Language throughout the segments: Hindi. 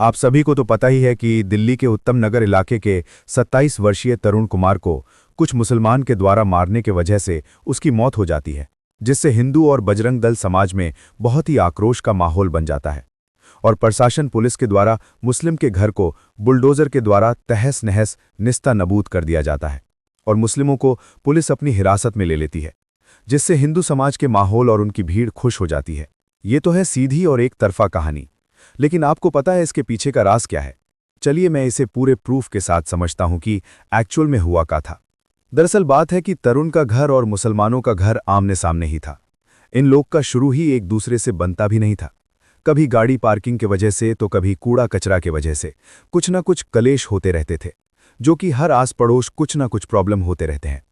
आप सभी को तो पता ही है कि दिल्ली के उत्तम नगर इलाके के 27 वर्षीय तरुण कुमार को कुछ मुसलमान के द्वारा मारने के वजह से उसकी मौत हो जाती है, जिससे हिंदू और बजरंग दल समाज में बहुत ही आक्रोश का माहौल बन जाता है और प्रशासन पुलिस के द्वारा मुस्लिम के घर को बुलडोजर के द्वारा तहस नहस निस्ता नबूद कर दिया जाता है और मुस्लिमों को पुलिस अपनी हिरासत में ले लेती है, जिससे हिंदू समाज के माहौल और उनकी भीड़ खुश हो जाती है। ये तो है सीधी और एक तरफा कहानी, लेकिन आपको पता है इसके पीछे का राज क्या है? चलिए मैं इसे पूरे प्रूफ के साथ समझता हूं कि एक्चुअल में हुआ क्या था। दरअसल बात है कि तरुण का घर और मुसलमानों का घर आमने सामने ही था। इन लोग का शुरू ही एक दूसरे से बनता भी नहीं था। कभी गाड़ी पार्किंग के वजह से तो कभी कूड़ा कचरा के वजह से कुछ न कुछ कलेश होते रहते थे, जो कि हर आस पड़ोस कुछ न कुछ प्रॉब्लम होते रहते हैं।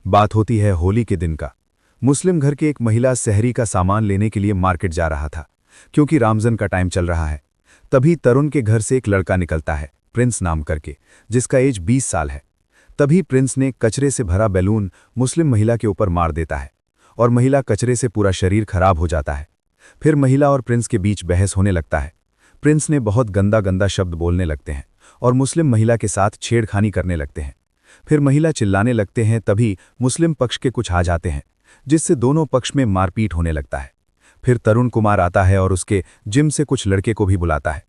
बात होती है होली के दिन का। मुस्लिम घर की एक महिला सहरी का सामान लेने के लिए मार्केट जा रहा था, क्योंकि रमज़ान का टाइम चल रहा है। तभी तरुण के घर से एक लड़का निकलता है, प्रिंस नाम करके, जिसका एज 20 साल है। तभी प्रिंस ने कचरे से भरा बैलून मुस्लिम महिला के ऊपर मार देता है और महिला कचरे से पूरा शरीर खराब हो जाता है। फिर महिला और प्रिंस के बीच बहस होने लगता है। प्रिंस ने बहुत गंदा गंदा शब्द बोलने लगते हैं और मुस्लिम महिला के साथ छेड़खानी करने लगते हैं। फिर महिला चिल्लाने लगते हैं। तभी मुस्लिम पक्ष के कुछ आ जाते हैं, जिससे दोनों पक्ष में मारपीट होने लगता है। फिर तरुण कुमार आता है और उसके जिम से कुछ लड़के को भी बुलाता है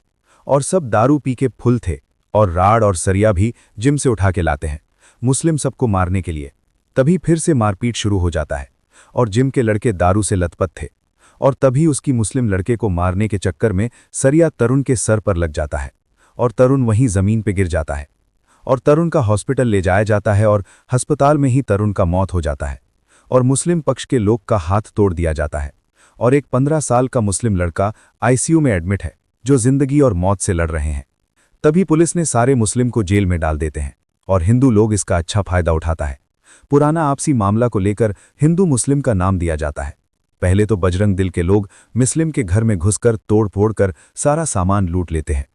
और सब दारू पी के फुल थे और राड और सरिया भी जिम से उठा के लाते हैं मुस्लिम सबको मारने के लिए। तभी फिर से मारपीट शुरू हो जाता है और जिम के लड़के दारू से लथपथ थे और तभी उसकी मुस्लिम लड़के को मारने के चक्कर में सरिया तरुण के सर पर लग जाता है और तरुण वहीं जमीन पे गिर जाता है और तरुण का हॉस्पिटल ले जाया जाता है और अस्पताल में ही तरुण का मौत हो जाता है और मुस्लिम पक्ष के लोग का हाथ तोड़ दिया जाता है और एक 15 साल का मुस्लिम लड़का आईसीयू में एडमिट है, जो जिंदगी और मौत से लड़ रहे हैं। तभी पुलिस ने सारे मुस्लिम को जेल में डाल देते हैं और हिंदू लोग इसका अच्छा फायदा उठाता है। पुराना आपसी मामला को लेकर हिंदू मुस्लिम का नाम दिया जाता है। पहले तो बजरंग दल के लोग मुस्लिम के घर में घुसकर तोड़ फोड़ कर सारा सामान लूट लेते हैं।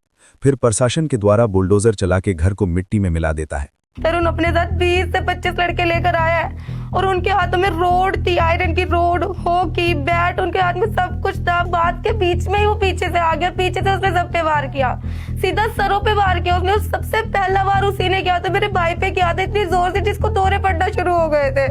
फिर प्रशासन के द्वारा बुलडोजर चला के घर को मिट्टी में मिला देता है। तरुण अपने साथ 20 से 25 लड़के लेकर आया है और उनके हाथों में रोड थी, आयरन की रोड, हॉकी, बैट, उनके हाथ में सब कुछ था। बात के बीच में ही वो पीछे से आ गया, पीछे से उसने सब पे वार किया, सीधा सरों पे वार किया उसने। सबसे पहला वार उसी ने किया था, मेरे भाई पे किया था इतनी जोर से जिसको दौरे पड़ना शुरू हो गए थे।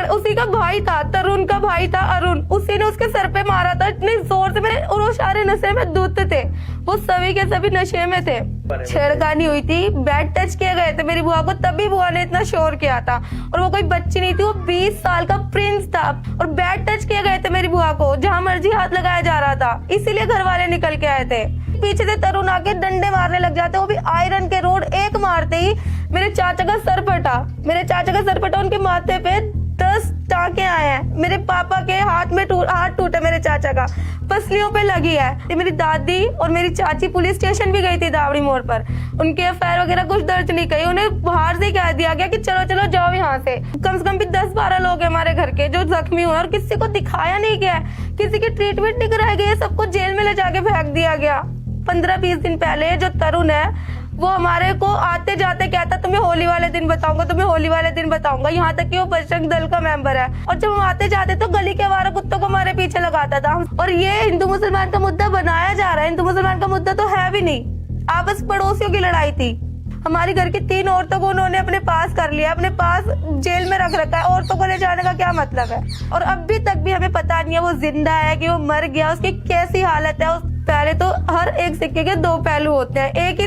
उसी का भाई था, तरुण का भाई था अरुण, उसी ने उसके सर पे मारा था इतनी जोर से। मेरे और वो सारे नशे में धुत थे, वो सभी के सभी नशे में थे। छेड़खानी हुई थी, बैट टच किए गए थे मेरी बुआ को, तभी बुआ ने इतना शोर किया था। और वो कोई बच्ची नहीं थी, वो 20 साल का प्रिंस था और बैट टच किए गए थे मेरी बुआ को, जहाँ मर्जी हाथ लगाया जा रहा था, इसीलिए घर वाले निकल के आए थे। पीछे से तरुण आके डंडे मारने लग जाते, वो भी आयरन के रोड। एक मारते ही मेरे चाचा का सर फटा, उनके माथे पे 10 टाँके आए हैं। मेरे पापा के हाथ टूटे, मेरे चाचा का पसलियों पे लगी है। मेरी दादी और मेरी चाची पुलिस स्टेशन भी गई थी दावड़ी मोड़ पर, उनके एफआईआर वगैरह कुछ दर्ज नहीं की। उन्हें बाहर से कह दिया गया कि चलो चलो जाओ यहाँ से। कम से कम भी 10-12 लोग हैं हमारे घर के जो जख्मी हुए और किसी को दिखाया नहीं गया, किसी की ट्रीटमेंट नहीं कराई गई, सबको जेल में ले जाके फेंक दिया गया। 15-20 दिन पहले जो तरुण है वो हमारे को आते जाते कहता तुम्हें होली वाले दिन बताऊंगा, यहाँ तक कि वो बजरंग दल का मेंबर है। और जब हम आते जाते तो गली के आवारा कुत्तों को हमारे पीछे लगाता था। और ये हिंदू मुसलमान का मुद्दा बनाया जा रहा है, हिंदू मुसलमान का मुद्दा तो है भी नहीं, आपस पड़ोसियों की लड़ाई थी। हमारी घर की 3 औरतों को उन्होंने अपने पास कर लिया, अपने पास जेल में रख रखा है। औरतों को ले जाने का क्या मतलब है? और अभी तक भी हमें पता नहीं है वो जिंदा है कि वो मर गया, उसकी कैसी हालत है। पहले तो हर एक सिक्के के 2 पहलू होते हैं, एक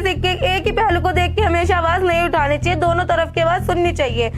ही पहलू को देख के हमेशा आवाज नहीं उठानी चाहिए, दोनों तरफ की आवाज सुननी चाहिए।